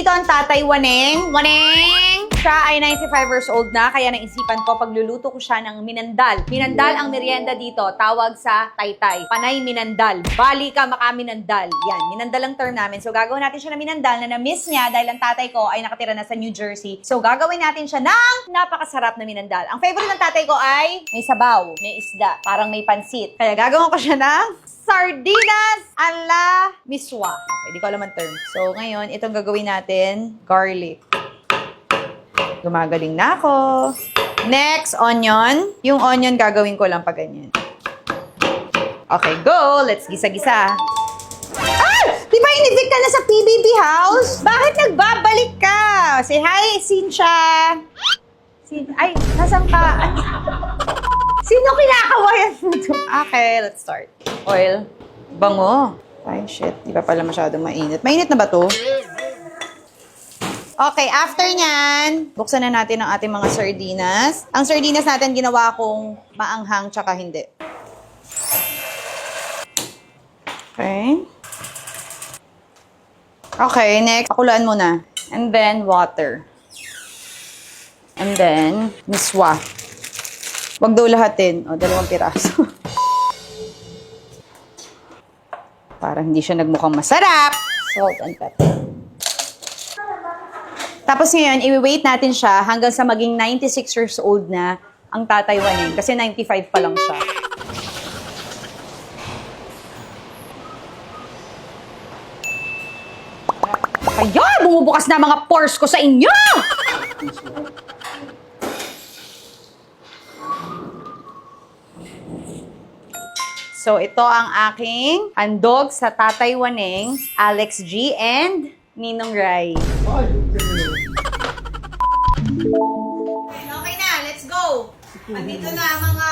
nandito ang Tatay Waneng. Waneng! Siya ay 95 years old na, kaya naisipan ko pagluluto ko siya ng minandal. Minandal ang merienda dito, tawag sa taytay. Panay minandal. Bali ka makaminandal. Yan, minandal ang term namin. So gagawin natin siya ng minandal na na-miss niya dahil ang tatay ko ay nakatira na sa New Jersey. So gagawin natin siya ng napakasarap na minandal. Ang favorite ng tatay ko ay may sabaw, may isda, parang may pansit. Kaya gagawin ko siya ng sardinas ala miswa. Okay, di ko alam ang term. So ngayon, itong gagawin natin, garlic. Gumagaling na ako. Next, onion. Yung onion gagawin ko lang pa ganyan. Okay, go! Let's gisa-gisa. Ah! Di ba in-evict ka na sa PBB house? Bakit nagbabalik ka? Say hi, Cynthia. Ay, nasan ka? Sino kinakawayan mo ito? Okay, let's start. Oil. Bango. Ay, shit. Di ba pala masyadong mainit? Mainit na ba to? Okay, after nyan, buksan na natin ang ating mga sardinas. Ang sardinas natin ginawa kong maanghang tsaka hindi. Okay. Okay, next. Pakulaan muna. And then, water. And then, miswa. Wag daw lahatin. O, 2 piraso. Para hindi siya nagmukhang masarap. Salt and pepper. Tapos ngayon, i-wait natin siya hanggang sa maging 96 years old na ang Tatay Waneng. Kasi 95 pa lang siya. Kaya, bumubukas na mga pores ko sa inyo! So, ito ang aking handog sa Tatay Waneng, Alex G. and Ninong Rai. Okay na, let's go! Andito na ang mga...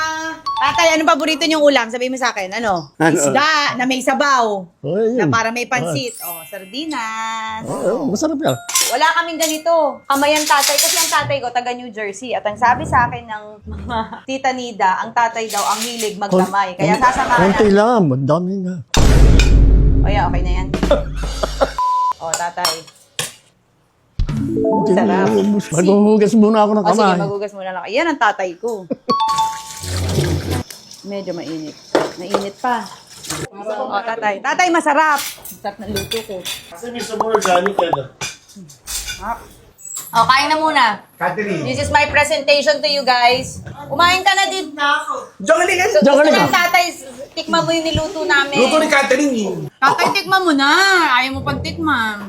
Tatay, anong paborito niyong ulam? Sabihin mo sa akin, ano? Isda na may sabaw. Na para may pansit. Sardinas. Masarap yan. Wala kaming ganito. Kamay ang tatay. Kasi ang tatay ko, taga New Jersey. At ang sabi sa akin ng mga tita Nida, ang tatay daw ang hilig maglamay. Kaya sasamahan Konti na. lang, ang dami nga. O yeah, okay na yan. Tatay. Sarap. Maghuhugas muna ako ng Sige, kamay. magugas muna lang. Yan ang tatay ko. Medyo mainit. Mainit pa. Tatay. Tatay, masarap. Masarap ng luto ko. Kasi may sabon organic yan. Kain na muna. Catherine. This is my presentation to you guys. Kumain ka na din. Jongali ka. So, gusto ng tatay, tikman mo yung niluto namin. Luto ni Catherine eh. Tatay, tikman mo na. Ayaw mo pang tikman.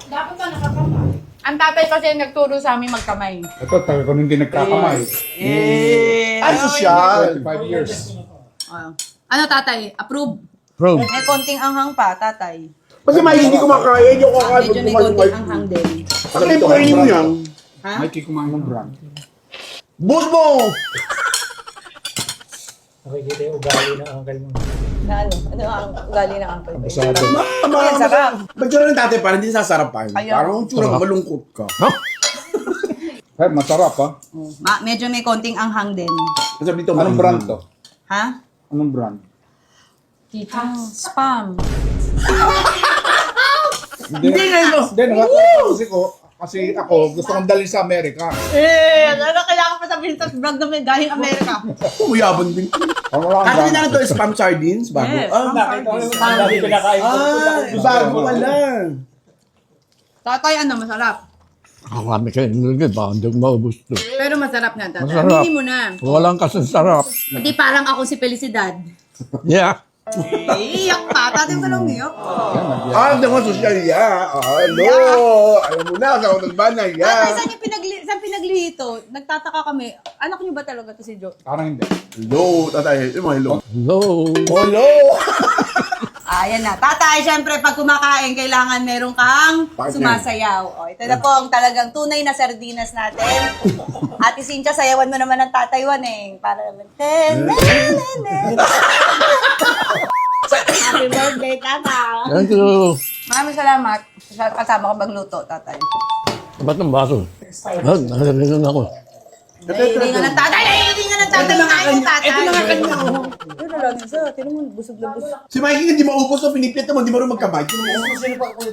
Dapat ka nakakamay. Ang tatay kasi nagturo sa amin magkamay. Ito, taga ko hindi nagkakamay. Ay, social. 25 years. Ano tatay? Approve? Probe. May konting anghang pa, tatay. Kasi may hindi ko makaya. Yung kakain Medyo may konting anghang din. Ano yung kainin mo yan? Ha? May kikumain ng brand. Bus mo! Nakikita yung ugali ng uncle mo. Na ano? Ano ang ugali ng uncle? Masyado. Yan, sarap. Ba't yun ng tatay parang hindi sasarapan? Ayaw. Parang yung tsura malungkot ka. Ay, masarap ha. Medyo may konting anghang din. Kasi dito, Anong brand to? Ha? Anong brand? Spam. Hindi na ito. Hindi, nakakatawa kasi ako gusto kong dalhin sa Amerika. Ano kailangan pa sabihin sa vlog na may galing Amerika? Umuyabon din. Ano lang Kasi brand? na ito, spam sardines. Bago. Yes, Nakita ko yung dami pinakain ko. Bago pala. Tatay, ano? Masarap. Marami kayo nilagay, baka hindi ko maubos to. Pero masarap nga, tatay. Masarap. Aminin mo na. Walang kasing sarap. Hindi parang ako si Felicidad. Yeah. Iyak pa. Tatay ko lang iyak. Ito mo, social ya. Hello. Alam mo na, sa utang ba na Tatay, ya. saan pinaglito? Nagtataka kami. Anak niyo ba talaga to si Joe? Parang hindi. Hello, tatay. Hello. Hello. Hello. Ayan na. Tatay, syempre, pag kumakain, kailangan meron kang Partner. sumasayaw. Ito na po ang talagang tunay na sardinas natin. Ate Cynthia, sayawan mo naman ang Tatay Waneng. Para naman, Happy birthday, Tata. Thank you. Maraming salamat. Kasama ko magluto, Tatay. Ba't ang baso? Nakalimutan ako. Naiintingan ng Tatay! Naiintingan ng tatay tayo, tatay. Ito na nga kanya, oh. Yun na lang isa. Tinan mo, busog na busog. Si Mikey hindi maubos o piniplit mo, hindi mo rin magkamay.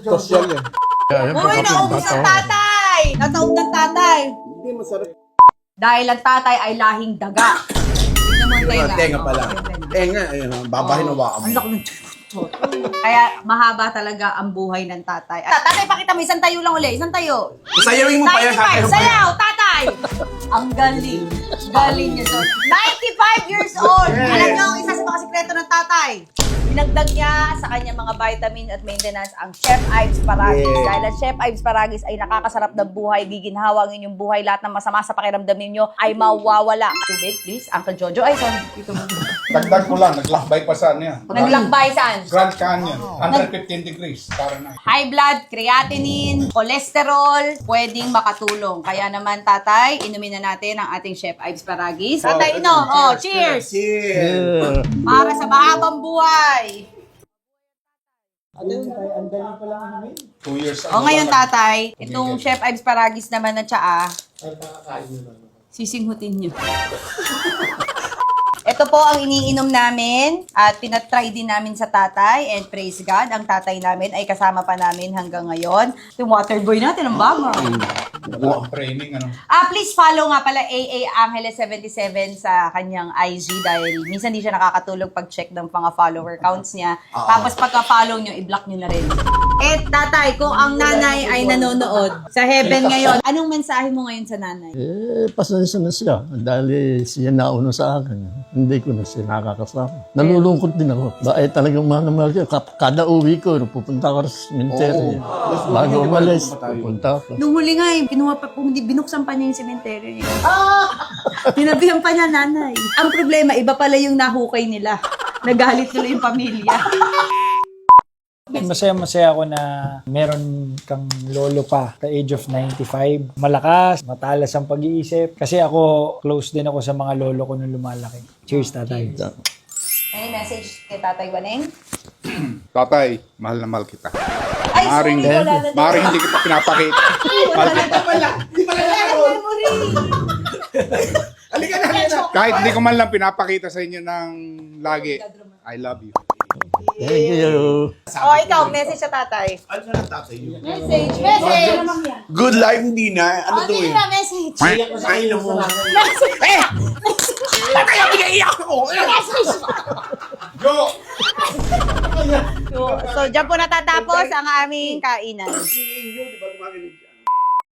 Social yan. Uy, naubos ang tatay! Nataog ng tatay. Hindi, masarap. Dahil ang tatay ay lahing daga. Tignan mo ang tenga. Tenga pala. Tenga, ayun, babahin na waka Ang laki ng Kaya mahaba talaga ang buhay ng tatay. Tatay, pakita mo, isang tayo lang uli. Isang tayo. Sayawin mo pa yan. 95! Sayaw! Tatay! Ang galing. Galing niya doon. 95 years old! Alam niyo ang isa sa mga sikreto ng tatay. Dinagdag niya sa kanyang mga vitamin at maintenance ang Chef Ives Paragis. Yeah. Dahil ang Chef Ives Paragis ay nakakasarap ng buhay, giginhawa ang inyong buhay, lahat ng masama sa pakiramdam ninyo ay mawawala. Tubig, please. Uncle Jojo. Ay, sorry. Dito mo. Dagdag ko lang, naglakbay pa saan yan. Naglakbay saan? Grand Canyon, 115 degrees. Fahrenheit. High blood, creatinine, cholesterol, pwedeng makatulong. Kaya naman, tatay, inumin na natin ang ating Chef Ives Paragis. Tatay, inom. Oh, cheers! Cheers. Para sa mahabang buhay. 2 years. O ngayon, tatay, itong Chef Ives Paragis naman na tsaa, sisinghutin nyo. Ito po ang iniinom namin at pinatry din namin sa tatay and praise God, ang tatay namin ay kasama pa namin hanggang ngayon. Yung water boy natin, ang bago. Training, ano. Please follow nga pala AA Angeles 77 sa kanyang IG dahil minsan di siya nakakatulog pag-check ng mga follower counts niya. Tapos pagka-follow nyo, i-block nyo na rin. Eh, tatay, kung ang nanay ay nanonood sa heaven ngayon, anong mensahe mo ngayon sa nanay? Pasensya na siya. Dahil siya nauna sa akin. Hindi ko na siya nakakasama. Nalulungkot din ako. Dahil talagang mahal siya. Kada uwi ko, pupunta ako sa cemetery. Bago umalis, pupunta ako. Nung huli nga, kinuha pa, binuksan pa niya yung cemetery niya. Pinabihan pa niya nanay. Ang problema, iba pala yung nahukay nila. Nagalit tuloy yung pamilya. Masaya ako na meron kang lolo pa sa age of 95. Malakas, matalas ang pag-iisip. Kasi ako, close din ako sa mga lolo ko nung lumalaki. Cheers, tatay. Any message kay Tatay Waneng? Tatay, mahal na mahal kita. Ay, Maring, sorry, wala na. maring hindi kita pinapakita. Mahal kita. Hindi pala naroon. Halika na, halika na. Kahit hindi ko man lang pinapakita sa inyo ng lagi, I love you. Thank you. Oh, ikaw, message sa tatay. Ano sa tatay yun? Message! Message! Good life, hindi na. Ano to eh? Message! Ay, mo. Message! Tatay, ang pinaiyak ako. Go! So, dyan po natatapos ang aming kainan. Di ba